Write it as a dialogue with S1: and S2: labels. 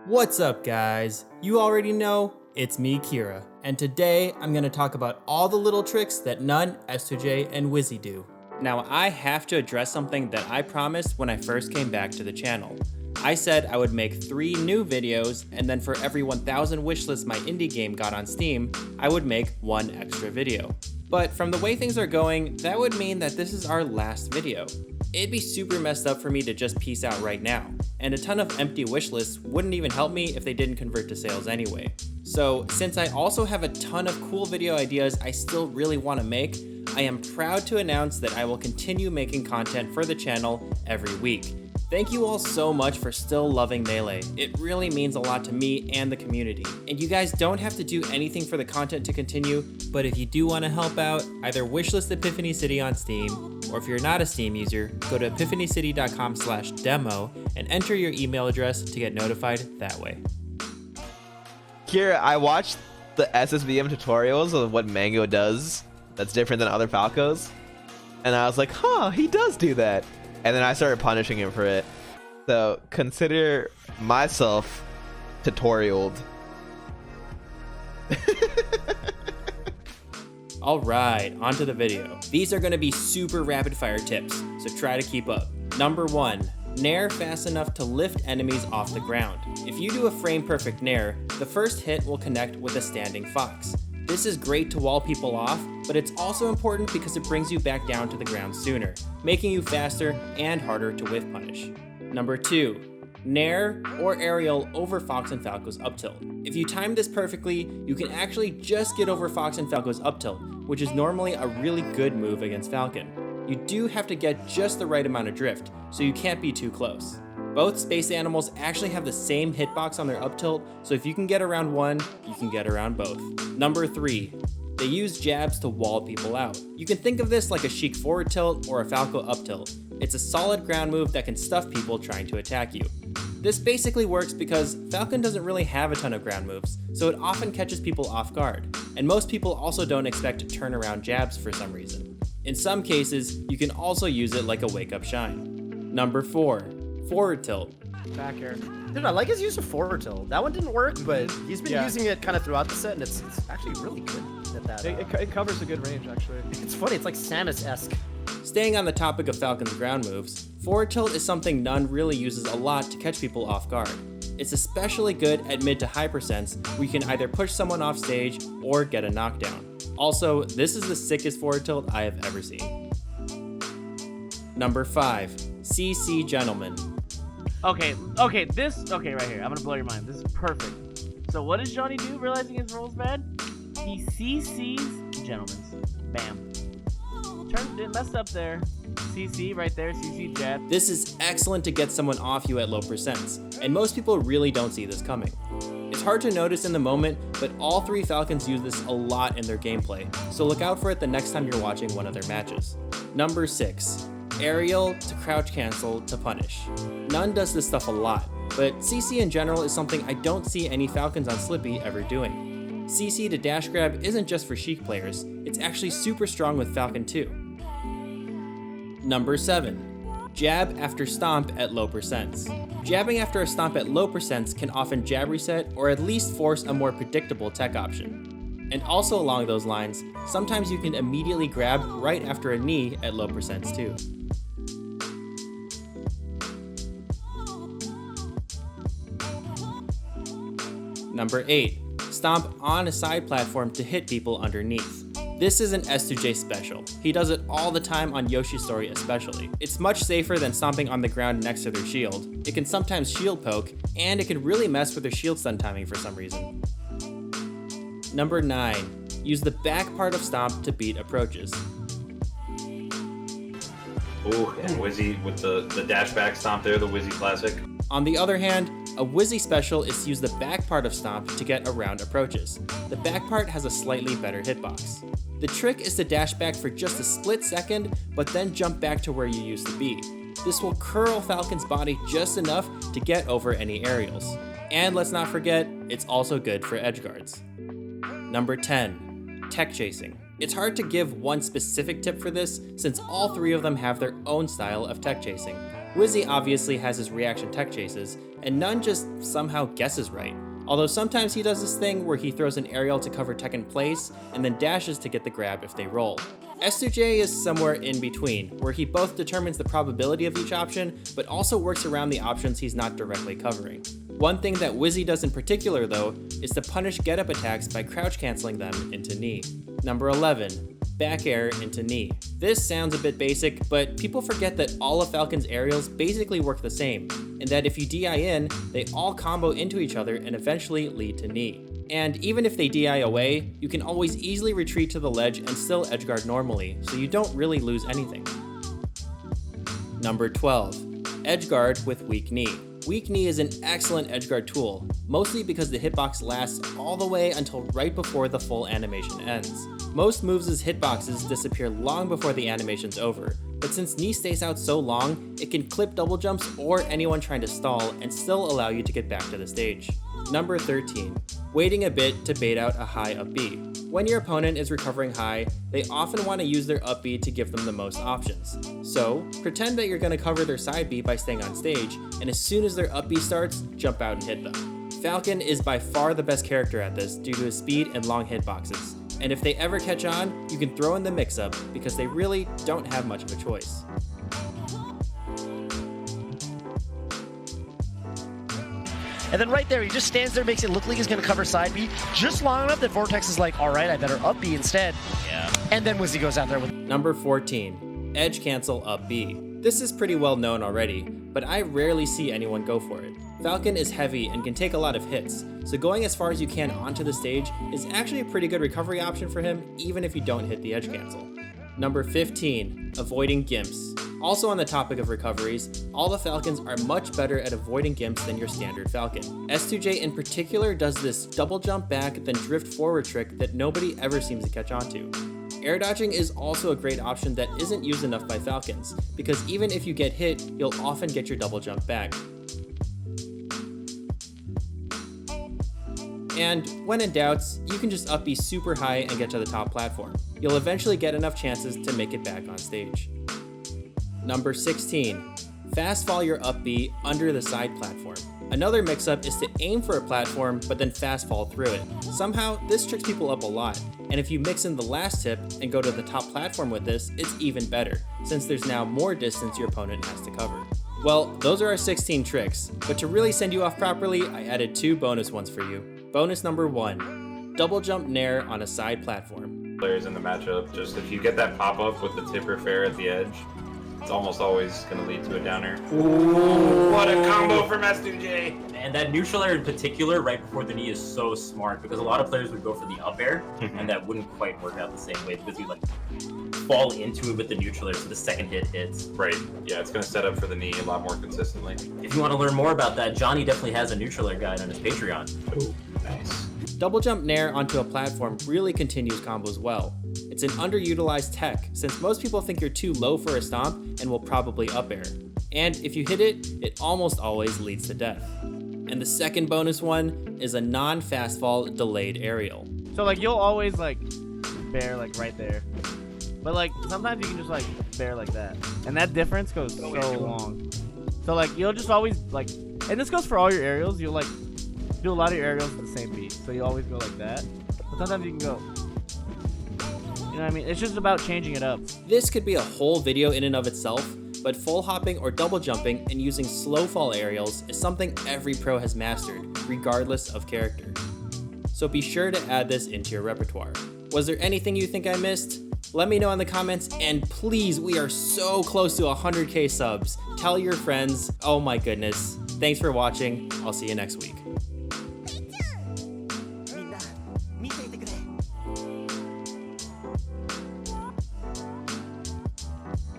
S1: What's up, guys? You already know, it's me, Kira, and today I'm gonna talk about all the little tricks that Nun, S2J, and Wizzy do. Now, I have to address something that I promised when I first came back to the channel. I said I would make 3 new videos, and then for every 1,000 wishlists my indie game got on Steam, I would make 1 extra video. But from the way things are going, that would mean that this is our last video. It'd be super messed up for me to just peace out right now, and a ton of empty wishlists wouldn't even help me if they didn't convert to sales anyway. So since I also have a ton of cool video ideas I still really want to make, I am proud to announce that I will continue making content for the channel every week. Thank you all so much for still loving Melee. It really means a lot to me and the community. And you guys don't have to do anything for the content to continue, but if you do want to help out, either wishlist Epiphany City on Steam, or if you're not a Steam user, go to epiphanycity.com/demo and enter your email address to get notified that way.
S2: Kira, I watched the SSVM tutorials of what Mango does that's different than other Falcos, and I was like, huh, he does do that. And then I started punishing him for it. So consider myself tutorialed.
S1: Alright, on to the video. These are going to be super rapid fire tips, so try to keep up. Number 1, nair fast enough to lift enemies off the ground. If you do a frame perfect nair, the first hit will connect with a standing fox. This is great to wall people off, but it's also important because it brings you back down to the ground sooner, making you faster and harder to whiff punish. Number 2, nair or aerial over Fox and Falco's up tilt. If you time this perfectly, you can actually just get over Fox and Falco's up tilt, which is normally a really good move against Falcon. You do have to get just the right amount of drift, so you can't be too close. Both space animals actually have the same hitbox on their up tilt, so if you can get around one, you can get around both. Number 3, they use jabs to wall people out. You can think of this like a Sheik forward tilt or a Falco up tilt. It's a solid ground move that can stuff people trying to attack you. This basically works because Falcon doesn't really have a ton of ground moves, so it often catches people off guard, and most people also don't expect to turn around jabs for some reason. In some cases, you can also use it like a wake up shine. Number 4, forward tilt.
S3: Back air.
S4: Dude, I like his use of forward tilt. That one didn't work, but he's been using it kind of throughout the set, and it's actually really good at that.
S3: It covers a good range, actually.
S4: It's funny, it's like Samus-esque.
S1: Staying on the topic of Falcon's ground moves, forward tilt is something Nun really uses a lot to catch people off guard. It's especially good at mid to high percents where you can either push someone off stage or get a knockdown. Also, this is the sickest forward tilt I have ever seen. Number 5, CC Gentleman.
S5: Okay, right here. I'm gonna blow your mind. This is perfect. So what does Johnny do, realizing his roll's bad? He CC's Gentleman's. Bam. Didn't mess up there. CC right there, CC jab.
S1: This is excellent to get someone off you at low percents, and most people really don't see this coming. It's hard to notice in the moment, but all 3 Falcons use this a lot in their gameplay, so look out for it the next time you're watching one of their matches. Number 6, aerial to crouch cancel to punish. Nun does this stuff a lot, but CC in general is something I don't see any Falcons on Slippy ever doing. CC to dash grab isn't just for Sheik players, it's actually super strong with Falcon too. Number 7, jab after stomp at low percents. Jabbing after a stomp at low percents can often jab reset or at least force a more predictable tech option. And also along those lines, sometimes you can immediately grab right after a knee at low percents too. Number 8, stomp on a side platform to hit people underneath. This is an S2J special. He does it all the time on Yoshi's Story especially. It's much safer than stomping on the ground next to their shield. It can sometimes shield poke, and it can really mess with their shield stun timing for some reason. Number 9, use the back part of stomp to beat approaches.
S6: Ooh, and Wizzy with the dash back stomp there, the Wizzy classic.
S1: On the other hand, a Wizzy special is to use the back part of stomp to get around approaches. The back part has a slightly better hitbox. The trick is to dash back for just a split second, but then jump back to where you used to be. This will curl Falcon's body just enough to get over any aerials. And let's not forget, it's also good for edge guards. Number 10, tech chasing. It's hard to give one specific tip for this since all 3 of them have their own style of tech chasing. Wizzy obviously has his reaction tech chases, and none just somehow guesses right. Although sometimes he does this thing where he throws an aerial to cover tech in place, and then dashes to get the grab if they roll. S2J is somewhere in between, where he both determines the probability of each option, but also works around the options he's not directly covering. One thing that Wizzy does in particular though, is to punish get-up attacks by crouch canceling them into knee. Number 11, back air into knee. This sounds a bit basic, but people forget that all of Falcon's aerials basically work the same, and that if you DI in, they all combo into each other and eventually lead to knee. And even if they DI away, you can always easily retreat to the ledge and still edgeguard normally, so you don't really lose anything. Number 12, edgeguard with weak knee. Weak knee is an excellent edgeguard tool, mostly because the hitbox lasts all the way until right before the full animation ends. Most moves' hitboxes disappear long before the animation's over, but since knee stays out so long, it can clip double jumps or anyone trying to stall and still allow you to get back to the stage. Number 13, waiting a bit to bait out a high up B. When your opponent is recovering high, they often want to use their up B to give them the most options. So, pretend that you're going to cover their side B by staying on stage, and as soon as their up B starts, jump out and hit them. Falcon is by far the best character at this due to his speed and long hitboxes, and if they ever catch on, you can throw in the mix-up because they really don't have much of a choice.
S4: And then right there, he just stands there, makes it look like he's going to cover side B just long enough that Vortex is like, all right, I better up B instead.
S5: Yeah.
S4: And then Wizzy goes out there with...
S1: Number 14, edge cancel up B. This is pretty well known already, but I rarely see anyone go for it. Falcon is heavy and can take a lot of hits, so going as far as you can onto the stage is actually a pretty good recovery option for him, even if you don't hit the edge cancel. Number 15, avoiding gimps. Also on the topic of recoveries, all the Falcons are much better at avoiding gimps than your standard Falcon. S2J in particular does this double jump back then drift forward trick that nobody ever seems to catch on to. Air dodging is also a great option that isn't used enough by Falcons, because even if you get hit, you'll often get your double jump back. And when in doubts, you can just up B super high and get to the top platform. You'll eventually get enough chances to make it back on stage. Number 16, fast fall your up B under the side platform. Another mix-up is to aim for a platform but then fast fall through it. Somehow, this tricks people up a lot, and if you mix in the last tip and go to the top platform with this, it's even better, since there's now more distance your opponent has to cover. Well, those are our 16 tricks, but to really send you off properly, I added 2 bonus ones for you. Bonus number 1, double jump nair on a side platform.
S6: Players in the matchup, just if you get that pop-up with the tip or fair at the edge, it's almost always going to lead to a downer. Ooh, what a combo from S2J!
S7: And that neutral air in particular, right before the knee, is so smart because a lot of players would go for the up air, and that wouldn't quite work out the same way because you like fall into it with the neutral air, so the second hit hits.
S6: Right. Yeah, it's going to set up for the knee a lot more consistently.
S7: If you want to learn more about that, Johnny definitely has a neutral air guide on his Patreon.
S6: Ooh, nice.
S1: Double jump nair onto a platform really continues combos well. It's an underutilized tech, since most people think you're too low for a stomp and will probably up air. And if you hit it, it almost always leads to death. And the second bonus one is a non-fast fall delayed aerial.
S5: So like you'll always like bear like right there, but like sometimes you can just like bear like that, and that difference goes so long. So like you'll just always like, and this goes for all your aerials. You'll like do a lot of your aerials at the same beat, so you always go like that. But sometimes you can go. You know what I mean? It's just about changing it up.
S1: This could be a whole video in and of itself, but full hopping or double jumping and using slow fall aerials is something every pro has mastered, regardless of character. So be sure to add this into your repertoire. Was there anything you think I missed? Let me know in the comments, and please, we are so close to 100k subs. Tell your friends. Oh my goodness. Thanks for watching. I'll see you next week.